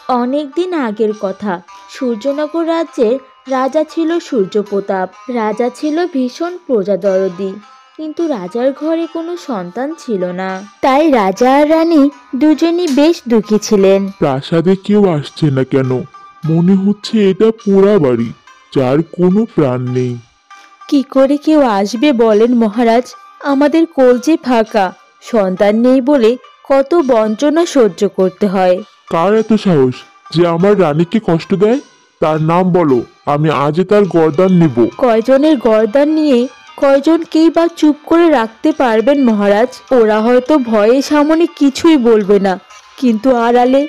অনেক দিন আগের কথা। সূর্যনগর রাজ্যের রাজা ছিল সূর্যপ্রতাপ। রাজা ছিল ভীষণ প্রজাদরদি, কিন্তু রাজার ঘরে কোনো সন্তান ছিল না। তাই রাজা আর রানী দুজনই বেশ দুঃখী ছিলেন। প্রাসাদে কেউ আসছে না কেন? মনে হচ্ছে এটা পোড়া বাড়ি, যার কোনো প্রাণ নেই। কি করে কেউ আসবে বলেন মহারাজ? আমাদের কোল যে ফাঁকা, সন্তান নেই বলে কত বঞ্চনা সহ্য করতে হয়। কার এত সাহস যে আমার রানীকে কষ্ট দেয়? তার নাম বলো, আমি আজই তার গর্দান নিব। কয়জনের গর্দান নিয়ে কয়জনকেই বা চুপ করে রাখতে পারবেন মহারাজ? ওরা হয়তো ভয়ে সামনে কিছুই বলবে না, কিন্তু আড়ালে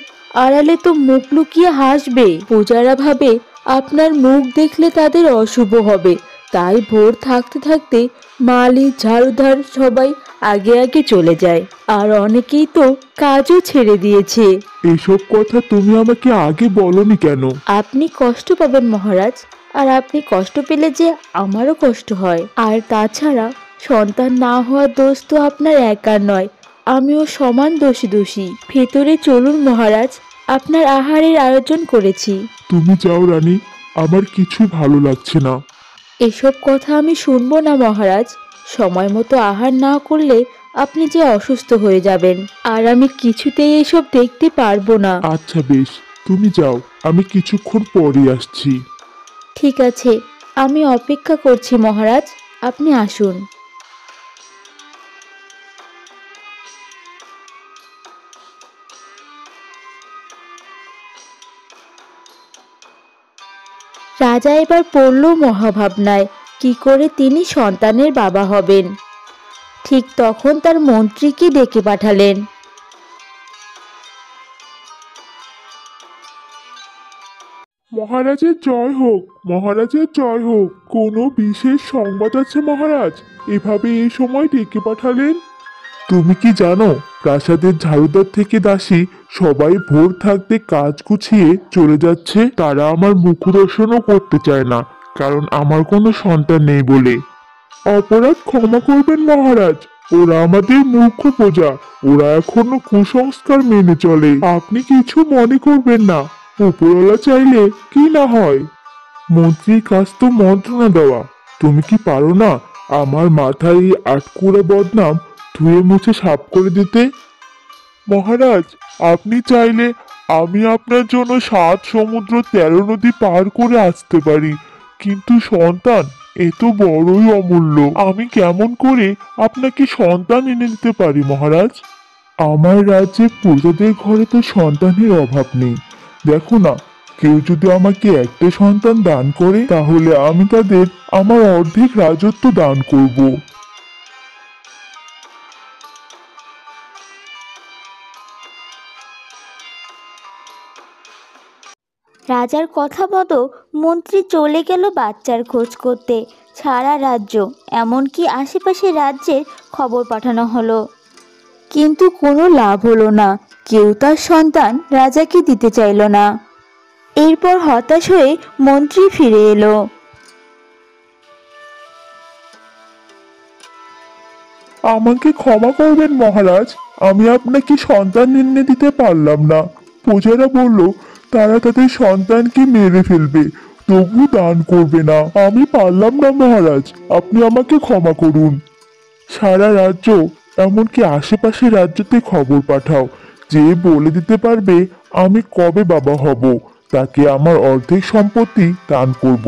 আড়ালে তো মুখ লুকিয়ে হাসবে। পূজারা ভাবে আপনার মুখ দেখলে তাদের অশুভ হবে, তাই ভোর থাকতে থাকতে মালি ঝাড়ুদার সবাই আগে আগে চলে যায়, আর অনেকেই তো কাজও ছেড়ে দিয়েছে। এসব কথা তুমি আমাকে আগে বলনি কেন? আপনি কষ্ট পাবেন মহারাজ, আর আপনি কষ্ট পেলে যে আমারও কষ্ট হয়। আর তাছাড়া সন্তান না হওয়ার দোষ তো আপনার একার নয়, আমিও সমান দোষী। ভেতরে চলুন মহারাজ, আপনার আহারের আয়োজন করেছি। তুমি যাও রানী, আমার কিছু ভালো লাগছে না। এসব কথা আমি শুনবো না মহারাজ। সময় মতো আহার না করলে আপনি যে অসুস্থ হয়ে যাবেন, আর আমি কিছুতেই এসব দেখতে পারবো না। আচ্ছা বেশ, তুমি যাও, আমি কিছুক্ষণ পরই আসছি। ঠিক আছে, আমি অপেক্ষা করছি মহারাজ, আপনি আসুন। রাজা এবার পড়ল মহাভাবনায়, কি করে তিনি সন্তানের বাবা হবেন। ঠিক তখন তার মন্ত্রীকে ডেকে পাঠালেন। মহারাজের জয় হোক, মহারাজের জয় হোক। কোনো বিশেষ সংবাদ আছে মহারাজ? এভাবে এই সময় ডেকে পাঠালেন? তুমি কি জানো, প্রাসাদের ঝাড়ুদার থেকে দাসী সবাই ভোর থাকতে কাজ গুছিয়ে চলে যাচ্ছে। তারা আমার মুখ দর্শনও করতে চায় না, কারণ আমার কোনো সন্তান নেই বলে। অপরাধ ক্ষমা করবেন মহারাজ, ওরা আমাদের মূর্খ প্রজা। ওরা এখনো কুসংস্কার মেনে চলে। আপনি কিছু মনে করবেন না, উপরওয়ালা চাইলে কি না হয়। মন্ত্রীর কাজ তো মন্ত্রণা দেওয়া। তুমি কি পারো না আমার মাথায় এই আটকুড়া বদনাম ধুয়ে মুছে সাফ করে দিতে? মহারাজ, আপনি চাইলে আমি আপনার জন্য 7 সমুদ্র 13 নদী পার করে আসতে পারি, কিন্তু সন্তান এ তো বড়ই অমূল্য। আমি কেমন করে আপনাকে সন্তান এনে দিতে পারি মহারাজ? আমার রাজ্যে প্রজাদের ঘরে তো সন্তানের অভাব নেই। দেখো না, কেউ যদি আমাকে একটা সন্তান দান করে, তাহলে আমি তাদের আমার অর্ধেক রাজত্ব দান করব। রাজার কথা মতো মন্ত্রী চলে গেল বাচ্চার খোঁজ করতে। সারা রাজ্য, এমনকি আশেপাশের রাজ্যের খবর পাঠানো হলো, কিন্তু কোনো লাভ হলো না। কেউ তার সন্তান রাজাকে দিতে চাইল না। এরপর হতাশ হয়ে মন্ত্রী ফিরে এলো। আমাকে ক্ষমা করবেন মহারাজ, আমি আপনাকে সন্তান এনে দিতে পারলাম না। প্রজারা বলল তারা তাদের সন্তানকে মেরে ফেলবে, তবু দান করবে না। আমি পারলাম না মহারাজ, আপনি আমাকে ক্ষমা করুন। সারা রাজ্য, এমনকি আশেপাশের রাজ্যতে খবর পাঠাও, যে বলে দিতে পারবে আমি কবে বাবা হব, তাকে আমার অর্ধেক সম্পত্তি দান করব।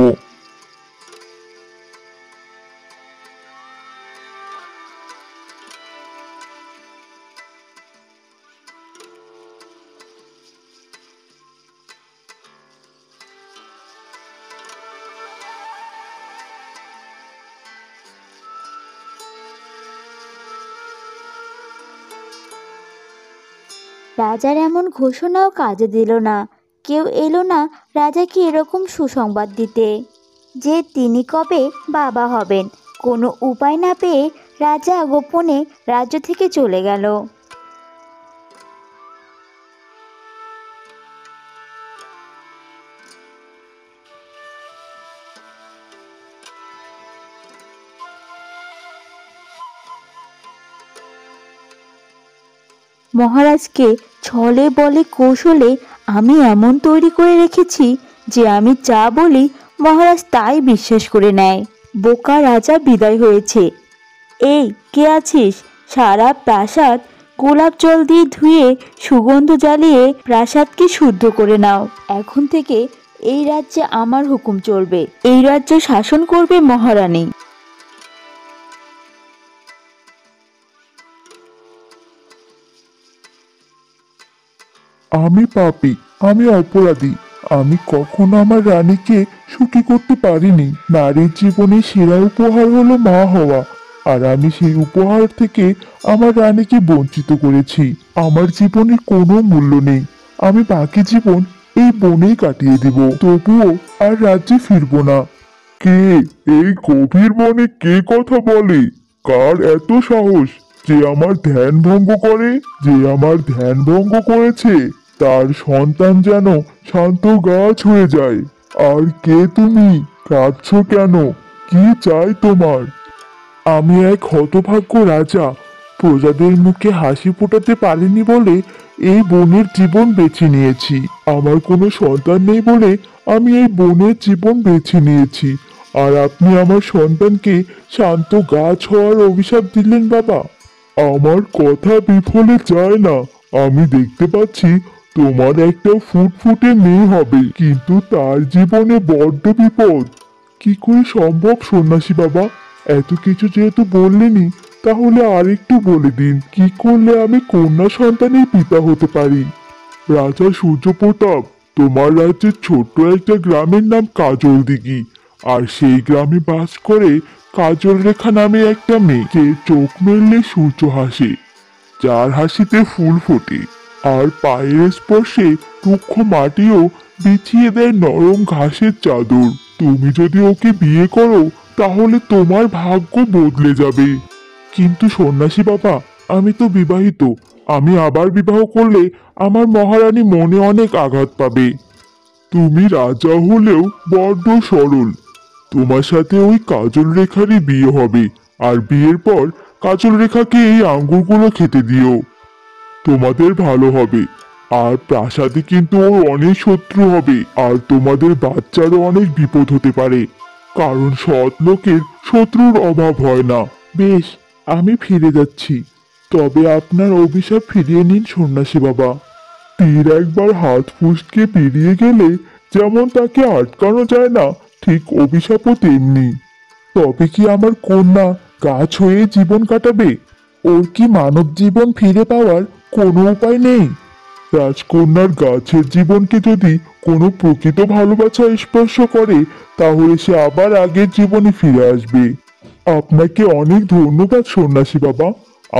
রাজার এমন ঘোষণাও কাজে দিল না। কেউ এলো না রাজাকে এরকম সুসংবাদ দিতে যে তিনি কবে বাবা হবেন। কোনো উপায় না পেয়ে রাজা গোপনে রাজ্য থেকে চলে গেল। মহারাজকে ছলে বলে কৌশলে আমি এমন তৈরি করে রেখেছি যে আমি যা বলি মহারাজ তাই বিশ্বাস করে নেয়। বোকা রাজা বিদায় হয়েছে। এই কে আছিস? সারা প্রাসাদ গোলাপ জল দিয়ে ধুয়ে সুগন্ধ জ্বালিয়ে প্রাসাদকে শুদ্ধ করে নাও। এখন থেকে এই রাজ্যে আমার হুকুম চলবে। এই রাজ্য শাসন করবে মহারানী। আমি পাপী, আমি অপরাধী। আমি কখনো আমার রানীকে সুখী করতে পারিনি। নারীর জীবনে সেরা উপহার হলো মা হওয়া, আর আমি সেই উপহার থেকে আমার রানীকে বঞ্চিত করেছি। আমার জীবনের কোনো মূল্য নেই। আমি বাকি জীবন এই বনেই কাটিয়ে দিব, তবুও আর রাজ্যে ফিরবো না। কে এই গভীর বনে কে কথা বলে? কার এত সাহস যে আমার ধ্যান ভঙ্গ করে? যে আমার ধ্যান ভঙ্গ করেছে তার সন্তান যেন শান্ত গাছ হয়ে যায়। আর কে তুমি? কাঁদছো কেন? কি চাই তোমার? আমি এক হতভাগ্য রাজা, প্রজাদের মুখে হাসি ফোটাতে পারিনি বলে এই বনের জীবন বেছে নিয়েছি। আমার কোনো সন্তান নেই বলে আমি এই বনের জীবন বেছে নিয়েছি। আর আপনি আমার সন্তানকে শান্ত গাছ হওয়ার অভিশাপ দিলেন বাবা। আমার কথা বিফলে যায় না। আমি দেখতে পাচ্ছি তোমার একটা ফুটফুটে মেয়ে হবে, কিন্তু তার জীবনে বড্ড বিপদ। কি করে সম্ভব সন্ন্যাসী বাবা? এত কিছু যেহেতু বললেনই, তাহলে আরেকটু বলে দিন, কি করলে আমি কন্যা সন্তানের পিতা হতে পারি? রাজা সূর্যপ্রতাপ, তোমার রাজ্যের ছোট্ট একটা গ্রামের নাম কাজল দিঘি। আর সেই গ্রামে বাস করে কাজল রেখা নামে একটা মেয়ে, যে চোখ মেললে সূর্য হাসে, যার হাসিতে ফুল ফোটে, আর পায়ের স্পর্শে রুক্ষ মাটিও বিছিয়ে দেয় নরম ঘাসের চাদর। তুমি যদি ওকে বিয়ে করো তাহলে তোমার ভাগ্য বদলে যাবে। কিন্তু সন্ন্যাসী বাবা, আমি তো বিবাহিত। আমি আবার বিবাহ করলে আমার মহারানী মনে অনেক আঘাত পাবে। তুমি রাজা হলেও বড্ড সরল। তোমার সাথে ওই কাজল রেখারই বিয়ে হবে, আর বিয়ের পর কাজল রেখাকে এই আঙ্গুরগুলো খেতে দিও। তোমাদের ভালো হবে। আর প্রাসাদে কিন্তু ওর অনেক শত্রু হবে, আর তোমাদের বাচ্চারও অনেক বিপদ হতে পারে, কারণ সৎ লোকের শত্রুর অভাব হয় না। বেশ, আমি ফিরে যাচ্ছি। তবে আপনার অভিশাপ ফিরিয়ে নিন সন্ন্যাসী বাবা। তীর একবার হাত ফুসকে পেরিয়ে গেলে যেমন তাকে আটকানো যায় না, ঠিক অভিশাপও তেমনি। তবে কি আমার কন্যা গাছ হয়ে জীবন কাটাবে? ওর কি মানব জীবন ফিরে পাওয়ার কোনো উপায় নেই? রাজকন্যার গাছের জীবনকে যদি কোনো প্রকৃত ভালোবাসা স্পর্শ করে, তাহলে সে আবার আগের জীবনে ফিরে আসবে। আপনাকে অনেক ধন্যবাদ সন্ন্যাসী বাবা।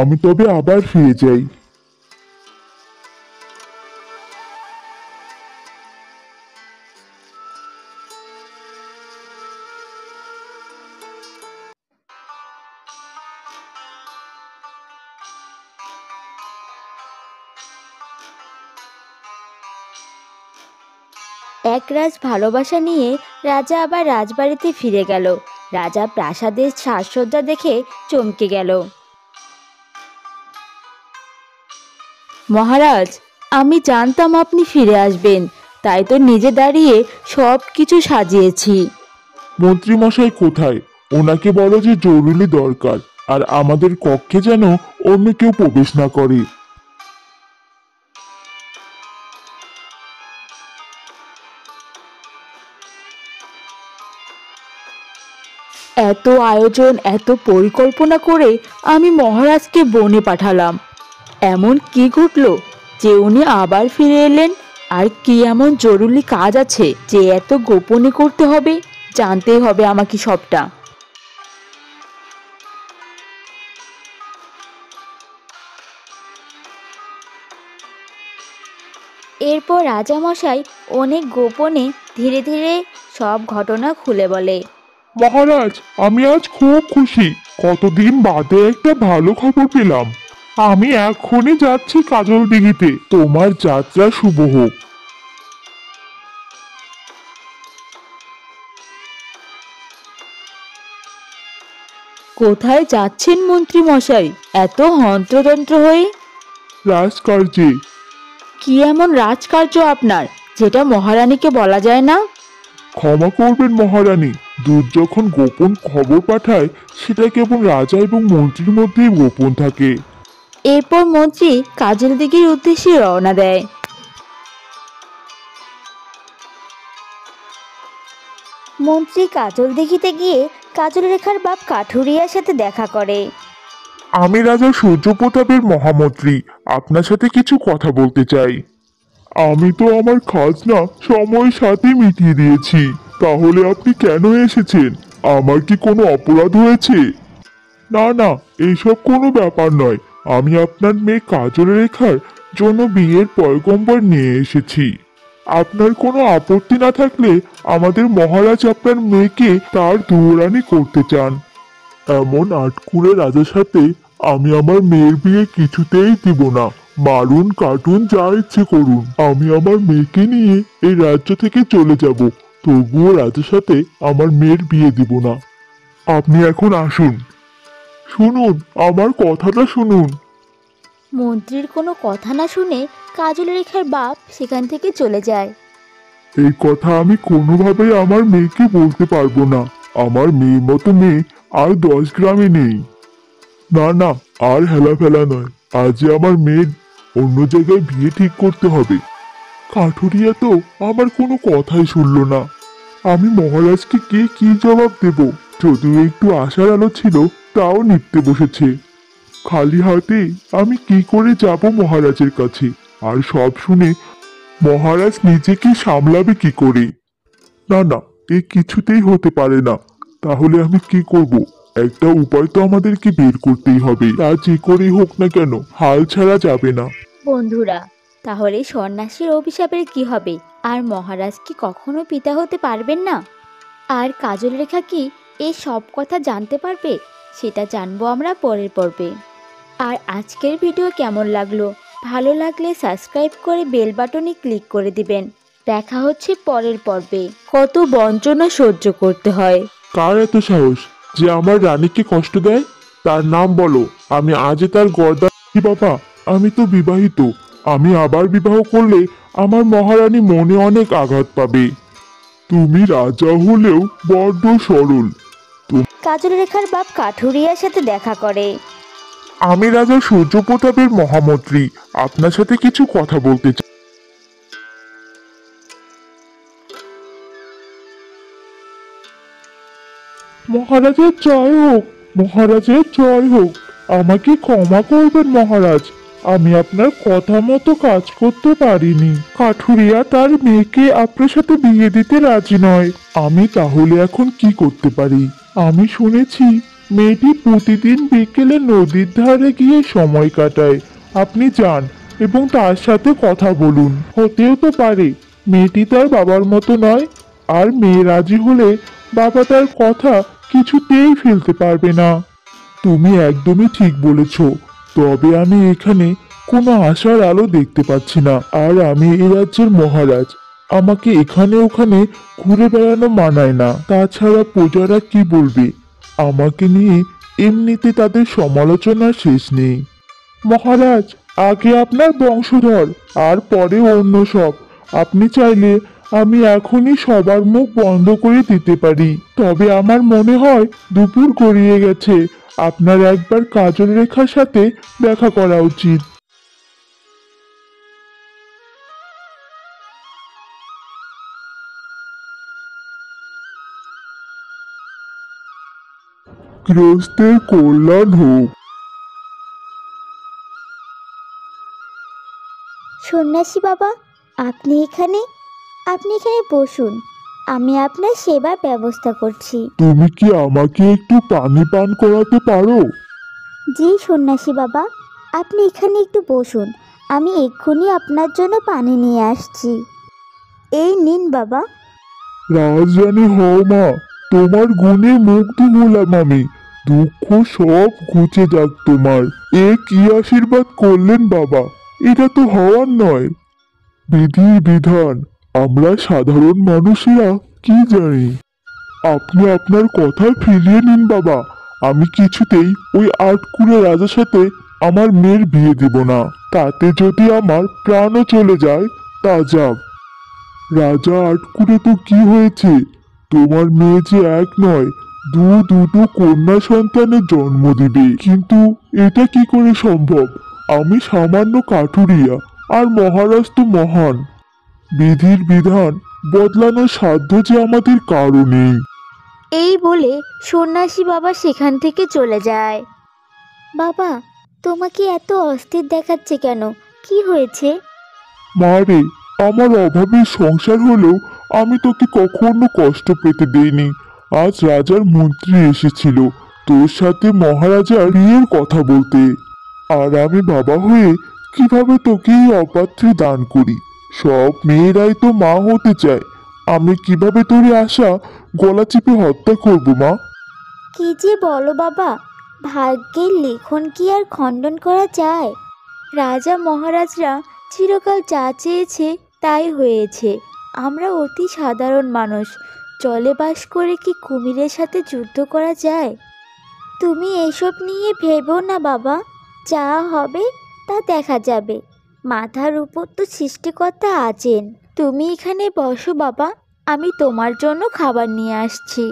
আমি তবে আবার ফিরে যাই। একরাশ ভালোবাসা নিয়ে রাজা আবার রাজবাড়িতে ফিরে গেল। রাজা প্রাসাদের সাজসজ্জা দেখে চমকে গেল। মহারাজ, আমি জানতাম আপনি ফিরে আসবেন, তাই তো নিজে দাঁড়িয়ে সব কিছু সাজিয়েছি। মন্ত্রী মশাই কোথায়? ওনাকে বলো যে জরুরি দরকার, আর আমাদের কক্ষে যেন অন্য কেউ প্রবেশ না করে। এত আয়োজন, এত পরিকল্পনা করে আমি মহারাজকে বনে পাঠালাম। এমন কি ঘটলো যে উনি আবার ফিরে এলেন? আর কি এমন জরুরি কাজ আছে যে এত গোপনে করতে হবে? জানতেই হবে আমাকে সবটা। এরপর রাজামশাই অনেক গোপনে ধীরে ধীরে সব ঘটনা খুলে বলে। মহারাজ, আমি আজ খুব খুশি। কতদিন বাদে একটা ভালো খবর পেলাম। আমি এক্ষুনি যাচ্ছি কাজল দিঘিতে। তোমার যাত্রা শুভ হোক। কোথায় যাচ্ছেন মন্ত্রী মশাই এত হন্তদন্ত হয়ে? রাজকার্যে। কি এমন রাজকার্য আপনার যেটা মহারানীকে বলা যায় না? ক্ষমা করবেন মহারানী, দূত যখন গোপন খবর পাঠায় সেটা কেবল রাজা এবং মন্ত্রীর মধ্যেই গোপন থাকে। এরপর মন্ত্রী কাজল দিঘির উদ্দেশ্যে রওনা দেয়। মন্ত্রী কাজল দিঘিতে গিয়ে কাজল রেখার বাপ কাঠুরিয়ার সাথে দেখা করে। আমি রাজা সূর্যপ্রতাপের মহামন্ত্রী, আপনার সাথে কিছু কথা বলতে চাই। আমি তো আমার খাজনা সময়ের সাথে মিটিয়ে দিয়েছি, তাহলে আপনি কেন এসেছেন? আমার কি কোনো অপরাধ হয়েছে? না না, এইসব কোনো ব্যাপার নয়। আমি আপনার মেয়ে কাজল রেখার জন্য বিয়ের পয়গম্বর নিয়ে এসেছি। আপনার কোনো আপত্তি না থাকলে আমাদের মহারাজ আপনার মেয়েকে তার দুরানি করতে চান। এমন আটকুরে রাজার সাথে আমি আমার মেয়ের বিয়ে কিছুতেই দিব না। মারুন কাটুন যা ইচ্ছে করুন, আমি আমার মেয়েকে নিয়ে এই রাজ্য থেকে চলে যাব, তবুও রাজার সাথে আমার মেয়ের বিয়ে দিব না। আপনি এখন আসুন, শুনুন, আমার কথাটা শুনুন। মন্ত্রীর কোনো কথা না শুনে কাজল রেখার বাপ সেখান থেকে চলে যায়। এই কথা আমি কোনোভাবেই আমার মেয়েকে বলতে পারবো না। আমার মেয়ের মতো মেয়ে আর 10 গ্রামে নেই। না না, আর হেলাফেলা নয়, আজই আমার মেয়ের অন্য জায়গায় বিয়ে ঠিক করতে হবে। কাঠুরিয়া তো আমার কোনো কথাই শুনলো না। আমি মহারাজকে কি জবাব দেব? যদিও একটু আশার আলো ছিল, তাও নিপতে বসেছে। খালি হাতে আমি কি করে যাব মহারাজের কাছে? আর সব শুনে মহারাজ নিজেকে সামলাবে কি করে? না না, এ কিছুতেই হতে পারে না। তাহলে আমি কি করব? একটা উপায় তো আমাদেরকে বের করতেই হবে, তা যে করেই হোক না কেন, হাল ছাড়া যাবে না। বন্ধুরা, তাহলে সন্ন্যাসীর অভিশাপের কি হবে? আর মহারাজ কি কখনো পিতা হতে পারবেন না? আর কাজল রেখা কি এই সব কথা জানতে পারবে? সেটা জানবো আমরা পরের পর্বে। আর আজকের ভিডিও কেমন লাগলো? ভালো লাগলে সাবস্ক্রাইব করে বেল বাটনে ক্লিক করে দিবেন। দেখা হচ্ছে পরের পর্বে। কত বঞ্চনা সহ্য করতে হয়। কার এত সাহস যে আমার রানীকে কষ্ট দেয়? তার নাম বলো, আমি আজই তার গর্দান। কি বাবা, আমি তো বিবাহিত। আমি আবার বিবাহ করলে আমার মহারানী মনে অনেক আঘাত পাবে। তুমি রাজা হলেও বড্ড সরল। কাজল রেখার বাপ কাঠুরিয়ার সাথে দেখা করে। আমি রাজা সূর্যপ্রতাপের মহামন্ত্রী, আপনার সাথে কিছু কথা বলতে চাই। মহারাজের জয় হোক, মহারাজের জয় হোক। আমাকে ক্ষমা করবেন মহারাজ, আমি আপনার কথা মতো কাজ করতে পারিনি। কাঠুরিয়া তার মেয়েকে আপনার সাথে বিয়ে দিতে রাজি নয়। আমি তাহলে এখন কি করতে পারি? আমি শুনেছি মেয়েটি প্রতিদিন বিকেলে নদীর ধারে গিয়ে সময় কাটায়। আপনি যান এবং তার সাথে কথা বলুন। হতেও তো পারে মেয়েটি তার বাবার মতো নয়, আর মেয়ে রাজি হলে বাবা তার কথা কিছুতেই ফেলতে পারবে না। তুমি একদমই ঠিক বলেছ, তবে আমি এখানে কোনো আশার আলো দেখতে পাচ্ছি না। আর আমি এই রাজ্যের মহারাজ, আমাকে এখানে ওখানে ঘুরে বেড়ানো মানায় না। তাছাড়া প্রজারা কি বলবে? আমাকে নিয়ে এমনিতে তাদের সমালোচনার শেষ নেই। মহারাজ, আগে আপনার বংশধর, আর পরে অন্য সব। আপনি চাইলে আমি এখনই সবার মুখ বন্ধ করে দিতে পারি। তবে আমার মনে হয় দুপুর গড়িয়ে গেছে। আপনার একবার কাজল রেখার সাথে দেখা করা উচিত। গৃহস্থের কল্যাণ হোক। সন্ন্যাসী বাবা, আপনি এখানে বসুন। আমি আপনার সেবার ব্যবস্থা করছি। তুমি কি আমাকে একটু পানি পান করাতে পারো? জি সন্ন্যাসী বাবা, আপনি এখানে একটু বসুন। আমি এক্ষুনি আপনার জন্য পানি নিয়ে আসছি। এই নিন বাবা। রাজরানী হও মা, তোমার গুণে মুগ্ধ হলাম আমি। দুঃখ সব ঘুচে যাক তোমার। এ কি আশীর্বাদ করলেন বাবা, এটা তো হওয়ার নয়। বিধির বিধান, আমরা সাধারণ মানুষেরা কি জানি। আপনি আপনার কথা ফিরিয়ে নিন বাবা। আমি কিছুতেই ওই আটকুড়ে রাজার সাথে আমার মেয়ের বিয়ে দিব না, তাতে যদি আমার প্রাণও চলে যায় তা যাক। রাজা আটকুরে তো কি হয়েছে, তোমার মেয়ে যে এক নয়, দুটো কন্যা সন্তানের জন্ম দিবে। কিন্তু এটা কি করে সম্ভব? আমি সামান্য কাঠুরিয়া, আর মহারাজ তো মহান। বিধির বিধান বদলানোর সাধ্য যে আমাদের কারো নেই। এই বলে সন্ন্যাসী বাবা সেখান থেকে চলে যায়। বাবা, তোমাকে এত অস্থির দেখাচ্ছে কেন? কি হয়েছে? মা রে, আমার অভাবের সংসার হলেও আমি তোকে কখনো কষ্ট পেতে দেইনি। আজ রাজার মন্ত্রী এসেছিল তোর সাথে মহারাজার বিয়ের কথা বলতে, আর আমি বাবা হয়ে কিভাবে তোকে এই অপাত্রে দান করি? সব মেয়েরাই তো মা হতে চায়। আমি কিভাবে তোর এই আশা গলা চিপে হত্যা করব মা? কি যে বলো বাবা, ভাগ্যের লিখন কি আর খণ্ডন করা যায়? রাজা মহারাজরা চিরকাল যা চেয়েছে তাই হয়েছে। আমরা অতি সাধারণ মানুষ, জলে বাস করে কি কুমিরের সাথে যুদ্ধ করা যায়? তুমি এসব নিয়ে ভেবো না বাবা, যা হবে তা দেখা যাবে। মাথার উপর তো সৃষ্টিকর্তা আছেন। তুমি এখানে বসো বাবা, আমি তোমার জন্য খাবার নিয়ে আসছি।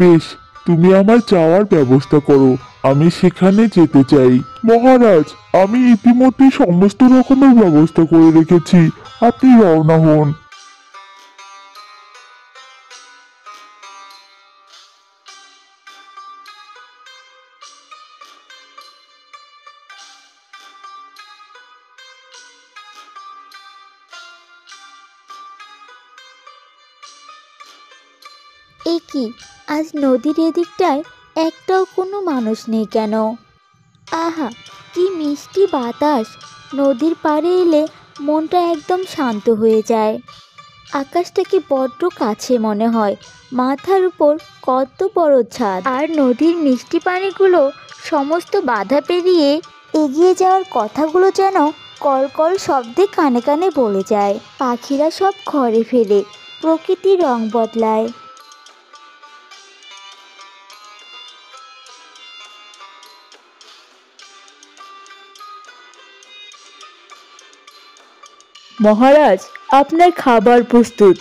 বেশ, তুমি আমার যাওয়ার ব্যবস্থা করো, আমি সেখানে যেতে চাই। মহারাজ, আমি ইতিমধ্যে সমস্ত রকমের ব্যবস্থা করে রেখেছি, আপনি রওনা হন। এ কি, আজ নদীর এদিকটায় একটাও কোনো মানুষ নেই কেন? আহা, কি মিষ্টি বাতাস! নদীর পাড়ে এলে মনটা একদম শান্ত হয়ে যায়। আকাশটা কি বড্ড কাছে মনে হয়। মাথার উপর কত বড় ছাদ, আর নদীর মিষ্টি পানিগুলো সমস্ত বাধা পেরিয়ে এগিয়ে যাওয়ার কথাগুলো যেন কলকল শব্দে কানে কানে বলে যায়। পাখিরা সব ঘরে ফেরে, প্রকৃতির রং বদলায়। মহারাজ, আপনার খাবার প্রস্তুত।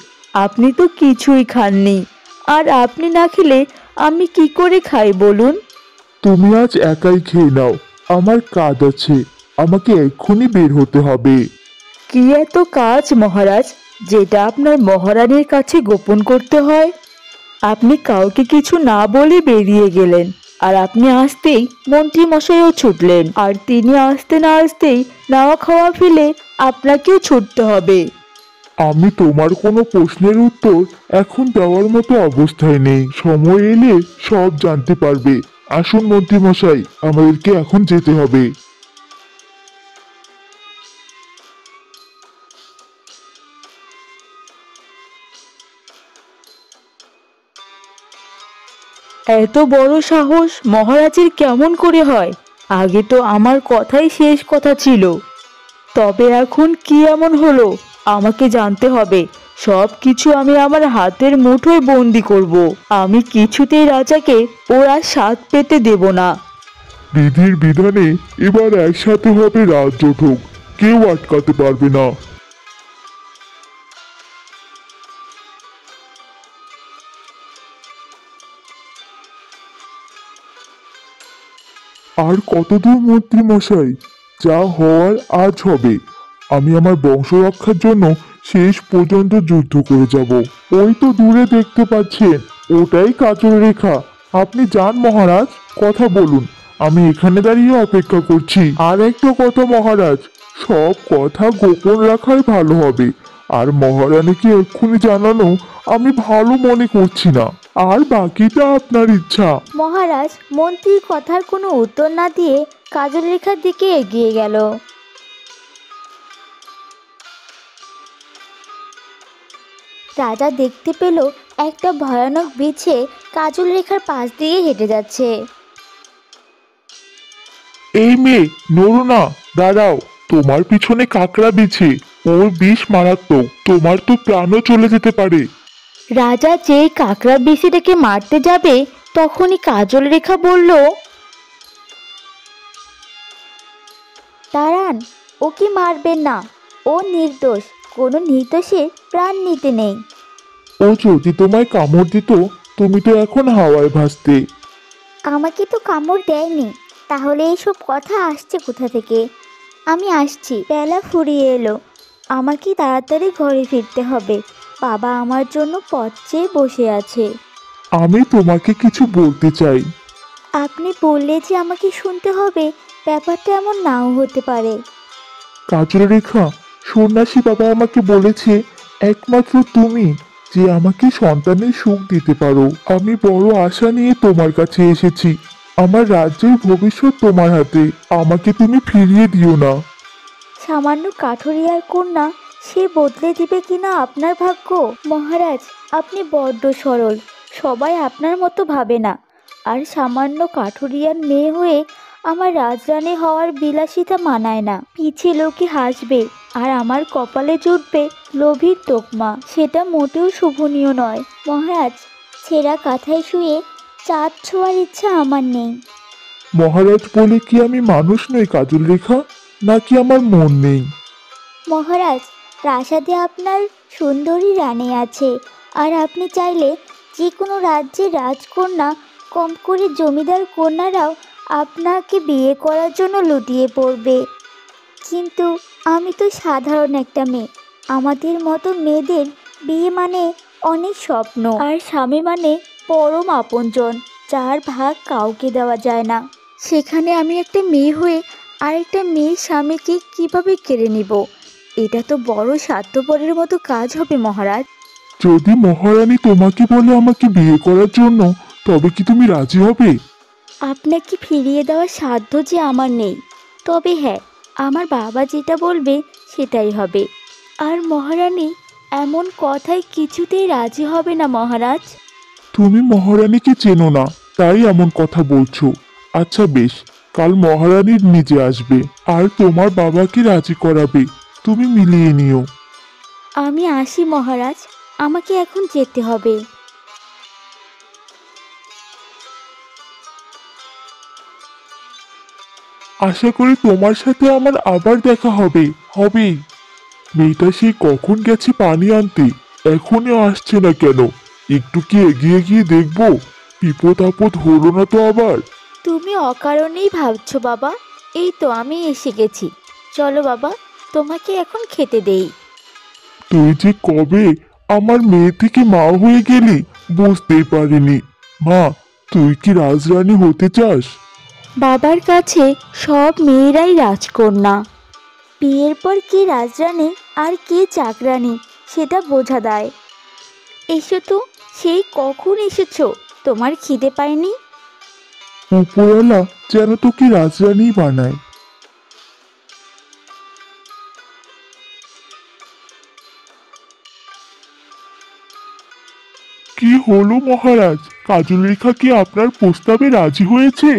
আপনি তো কিছুই খাননি, আর আপনি না খেলে আমি কি করে খাই বলুন? তুমি আজ একাই খেয়ে নাও, আমার কাজ আছে, আমাকে এক্ষুনি বের হতে হবে। কি এত কাজ মহারাজ, যেটা আপনার মহারানীর কাছে গোপন করতে হয়? আপনি কাউকে কিছু না বলে বেরিয়ে গেলেন, আর আপনি আসতেই মন্ত্রী মশাইও ছুটলেন, আর তিনি আসতে না আসতেই নাওয়া খাওয়া ফেলে আপনাকেও ছুটতে হবে। আমি তোমার কোনো প্রশ্নের উত্তর এখন দেওয়ার মতো অবস্থায় নেই, সময় এলে সব জানতে পারবে। আসুন মন্ত্রী মশাই, আমাদেরকে এখন যেতে হবে। এত বড় সাহস মহারাজের কেমন করে হয়? আগে তো আমার কথাই শেষ কথা ছিল, তবে এখন কি এমন হলো? আমাকে জানতে হবে। সব কিছু আমি আমার হাতের মুঠোয় বন্দি করব। আমি কিছুতেই রাজাকে ওর আর স্বাদ পেতে দেব না। বিধির বিধানে এবার একসাথে হবে রাজ্য ঠোক, কেউ আটকাতে পারবে না। আর কতদূর মন্ত্রী মশাই? যা হওয়ার আজ হবে। আমি আমার বংশ রক্ষার জন্য শেষ পর্যন্ত যুদ্ধ করে যাব। ওই তো দূরে দেখতে পাচ্ছেন, ওটাই কাজল রেখা। আপনি যান মহারাজ, কথা বলুন, আমি এখানে দাঁড়িয়ে অপেক্ষা করছি। আর একটা কথা মহারাজ, সব কথা গোপন রাখাই ভালো হবে। আর মহারানীকে এক্ষুনি জানানো আমি ভালো মনে করছি না। আর বাকিটা আপনার ইচ্ছা। মহারাজ মন্ত্রীর কথার কোনো উত্তর না দিয়ে কাজল রেখার দিকে এগিয়ে গেল। রাজা দেখতে পেল একটা ভয়ানক বিছে কাজল রেখার পাশ দিয়ে হেঁটে যাচ্ছে। এই মেয়ে, নড়ো না, দাঁড়াও, তোমার পিছনে কাকড়া বিছে। ওর বিষ মারাত্মক, তোমার তো প্রাণও চলে যেতে পারে। রাজা যেই কাকড়া বিশিটাকে মারতে যাবে তখনই কাজল রেখা বলল, দাঁড়ান, ওকে মারবেন না। ও নির্দোষ, কোনো নির্দোষের প্রাণ নিতে নেই। ও যদি তোমায় কামড় দিত, তুমি তো এখন হাওয়ায় ভাসতে। আমাকে তো কামড় দেয়নি, তাহলে এইসব কথা আসছে কোথা থেকে? আমি আসছি, বেলা ফুরিয়ে এলো। আমাকে তাড়াতাড়ি ঘরে ফিরতে হবে। বাবা আমার জন্য পথ চেয়ে বসে আছে। আমি তোমাকে কিছু বলতে চাই। আপনি বললে যে আমাকে শুনতে হবে, ব্যাপারটা এমন নাও হতে পারে। কাজল রেখা, সন্ন্যাসী বাবা আমাকে বলেছে একমাত্র তুমি যে আমাকে সন্তানের সুখ দিতে পারো। আমি বড় আশা নিয়ে তোমার কাছে এসেছি। আমার রাজ্যের ভবিষ্যৎ তোমার হাতে, আমাকে তুমি ফিরিয়ে দিও না। সামান্য কাঠুরিয়ার কন্যা, সে বদলে দিবে কিনা আপনার ভাগ্য? মহারাজ, আপনি বড্ড সরল, সবাই আপনার মতো ভাবে না। আর সামান্য কাঠুরিয়ার মেয়ে হয়ে আমার রাজরানী হওয়ার বিলাসিতা মানায় না। পিছে লোকে হাসবে আর আমার কপালে জুটবে লোভীর তোকমা, সেটা মোটেও শোভনীয় নয়। মহারাজ, ছেঁড়া কাঁথায় শুয়ে চাঁদ ছোঁয়ার ইচ্ছা আমার নেই। মহারাজ বলে কি আমি মানুষ নই কাজল রেখা, নাকি আমার মন নেই? মহারাজ, প্রাসাদে আপনার সুন্দরী রানী আছে, আর আপনি চাইলে যে কোনো রাজ্যের রাজকন্যা, কম করে জমিদার কন্যারাও আপনাকে বিয়ে করার জন্য লুটিয়ে পড়বে। কিন্তু আমি তো সাধারণ একটা মেয়ে। আমাদের মতো মেয়েদের বিয়ে মানে অনেক স্বপ্ন, আর স্বামী মানে পরম আপনজন, যার ভাগ কাউকে দেওয়া যায় না। সেখানে আমি একটা মেয়ে হয়ে আরেকটা মেয়ের স্বামীকে কিভাবে কেড়ে নিব? এটা তো বড় স্বার্থপরের মতো কাজ হবে মহারাজ। যদি মহারানী তোমাকে বলে আমাকে বিয়ে করার জন্য, তবে কি তুমি রাজি হবে? আপনাকে ফিরিয়ে দেওয়ার সাধ্য যে আমার নেই। তবে হ্যাঁ, আমার বাবা যেটা বলবে সেটাই হবে। আর মহারানী এমন কথায় কিছুতেই রাজি হবে না মহারাজ। তুমি মহারানীকে চেনো না, তাই এমন কথা বলছো। আচ্ছা বেশ, কাল মহারানীর নিজে আসবে আর তোমার বাবাকে রাজি করাবে। তুমি মিলিয়ে নিও। আমি আসি মহারাজ, আমাকে এখন যেতে হবে। আশা করি তোমার সাথে আমার আবার দেখা হবে। হবেই। মেয়েটা সে কখন গেছে পানি আনতে, এখনই আসছে না কেন? একটু কি এগিয়ে গিয়ে দেখবো, বিপদ আপদ হলো না তো আবার। তুমি অকারণেই ভাবছো বাবা। এই তো আমি এসে গেছি। চলো বাবা, তোমাকে এখন খেতে দেই। তুই যে কবে আমার মেয়ে থেকে মা হয়ে গেলি বুঝতেই পারিনি। মা, তুই কি রাজরানী হতে চাস? বাবার কাছে সব মেয়েরাই রাজকন্যা। বিয়ের পর কে রাজরানী আর কে চাকরানী সেটা বোঝা দায়। এসো তো, সেই কখন এসেছো? তোমার খিদে পায়নি? উপরওয়ালা যেন তোকে রাজরানী বানায়। কি হলো মহারাজ, কাজল রেখা কি আপনার প্রস্তাবে রাজি হয়েছে?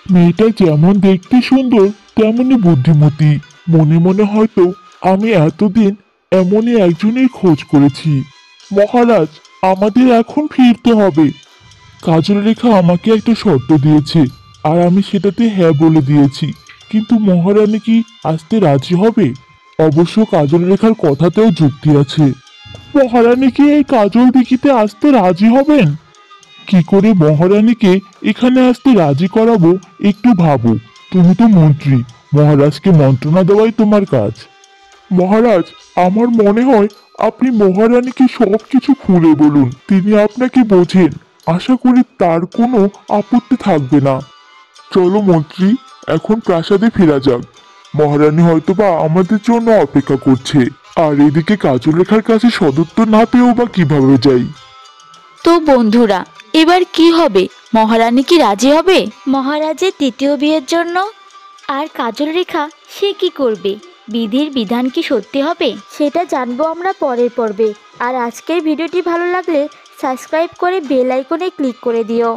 মেয়েটা যেমন দেখতে সুন্দর তেমনি বুদ্ধিমতী। মনে মনে হয়তো আমি এতদিন এমনই একজনের খোঁজ করেছি। মহারাজ, আমাদের এখন ফিরতে হবে। কাজল রেখা আমাকে একটা শর্ত দিয়েছে, আর আমি সেটাতে হ্যাঁ বলে দিয়েছি। কিন্তু মহারানী কি আসতে রাজি হবে? অবশ্য কাজল রেখার কথাতেও যুক্তি আছে। মহারানী কি এই কাজল দিঘিতে আসতে রাজি হবেন? কি করে মহারানীকে এখানে আসতে রাজি করাবো একটু ভাবো। তুমি তো মন্ত্রী, মহারাজকে মন্ত্রণা দেওয়াই তোমার কাজ। মহারাজ, আমার মনে হয় আপনি মহারানীকে সবকিছু খুলে বলুন। তিনি আপনাকে বোঝেন। আশা করি তার কোনো আপত্তি থাকবে না। চলো মন্ত্রী, এখন প্রাসাদে ফেরা যাক। মহারানী হয়তোবা আমাদের জন্য অপেক্ষা করছে। আর এদিকে কাজল রেখার কাছে সদুত্তর না পেয়েও বা কিভাবে যাই। তো বন্ধুরা, এবার কি হবে? মহারানী কি রাজি হবে মহারাজের দ্বিতীয় বিয়ের জন্য? আর কাজল রেখা, সে কি করবে? বিধির বিধান কি সত্যি হবে? সেটা জানবো আমরা পরের পর্বে। আর আজকের ভিডিওটি ভালো লাগলে সাবস্ক্রাইব করে বেল আইকনে ক্লিক করে দিও।